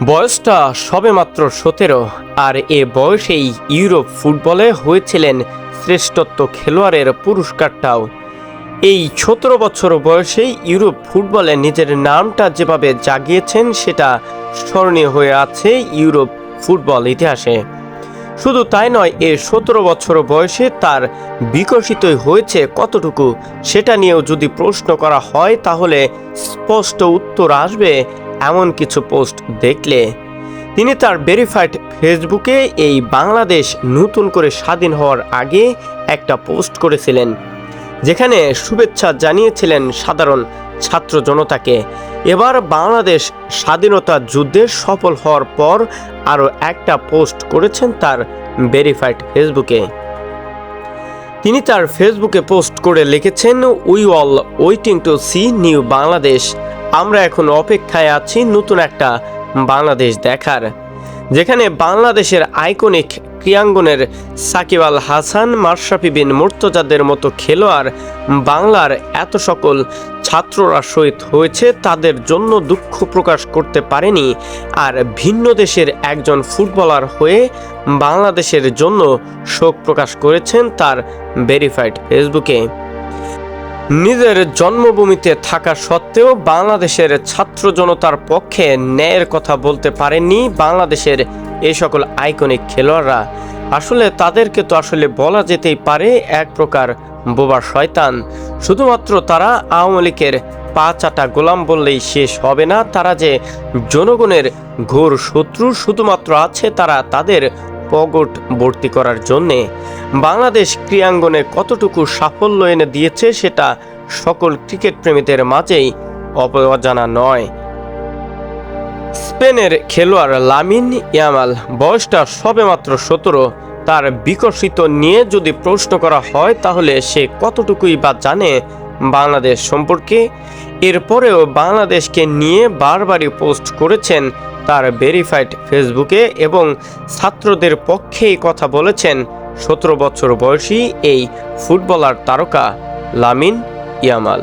বয়সটা সবেমাত্র 17, আর এ বয়সেই ইউরোপ ফুটবলে হয়েছিলেন শ্রেষ্ঠত্ব খেলোয়াড়ের পুরস্কারটাও। এই 17 বছর বয়সেই ইউরোপ ফুটবলে নিজের নামটা যেভাবে জাগিয়েছেন সেটা স্মরণীয় হয়ে আছে ইউরোপ ফুটবল ইতিহাসে। শুধু তাই নয়, এ 17 বছর বয়সে তার বিকশিতই হয়েছে কতটুকু সেটা নিয়েও যদি প্রশ্ন করা হয় তাহলে স্পষ্ট উত্তর আসবে এমন কিছু পোস্ট দেখলে। তিনি তার ভেরিফাইড ফেসবুকে এই বাংলাদেশ নতুন করে স্বাধীন হওয়ার আগে একটা পোস্ট করেছিলেন, যেখানে শুভেচ্ছা জানিয়েছিলেন সাধারণ ছাত্র জনতাকে। এবার বাংলাদেশ স্বাধীনতা যুদ্ধে সফল হওয়ার পর আরও একটা পোস্ট করেছেন তার ভেরিফাইড ফেসবুকে। তিনি তার ফেসবুকে পোস্ট করে লিখেছেন, we all waiting to see new Bangladesh. আমরা এখন অপেক্ষায় আছি নতুন একটা বাংলাদেশ দেখার, যেখানে বাংলাদেশের আইকনিক ক্রীড়াঙ্গনের সাকিব আল হাসান, মাশরাফি বিন মুর্তজাদের মতো খেলোয়াড় বাংলার এত সকল ছাত্ররা শহীদ হয়েছে, তাদের জন্য দুঃখ প্রকাশ করতে পারেনি। আর ভিন্ন দেশের একজন ফুটবলার হয়ে বাংলাদেশের জন্য শোক প্রকাশ করেছেন তার ভেরিফাইড ফেসবুকে। নিজের জন্মভূমিতে থাকা সত্ত্বেও বাংলাদেশের ছাত্র জনতার পক্ষে ন্যায়ের কথা বলতে পারেননি বাংলাদেশের এই সকল আইকনিক খেলোয়াড়রা। আসলে তাদেরকে তো আসলে বলা যেতেই পারে এক প্রকার বোবা শয়তান। শুধুমাত্র তারা আওয়ামী লীগের পা চাটা গোলাম বললেই শেষ হবে না। তারা যে জনগণের ঘোর শত্রু, শুধুমাত্র আছে তারা তাদের পকেট ভর্তি করার জন্যে। বাংলাদেশ ক্রীড়াঙ্গনে কতটুকু সাফল্য এনে দিয়েছে সেটা সকল ক্রিকেট প্রেমীদের মাঝেই অজানা নয়। স্পেনের খেলোয়াড় লামিন ইয়ামাল, বয়সটা সবেমাত্র 17। তার বিকশিত নিয়ে যদি প্রশ্ন করা হয় তাহলে সে কতটুকুই বা জানে বাংলাদেশ সম্পর্কে। এরপরেও বাংলাদেশকে নিয়ে বারবারই পোস্ট করেছেন তার ভেরিফাইড ফেসবুকে এবং ছাত্রদের পক্ষেই কথা বলেছেন 17 বছর বয়সী এই ফুটবলার তারকা লামিন ইয়ামাল।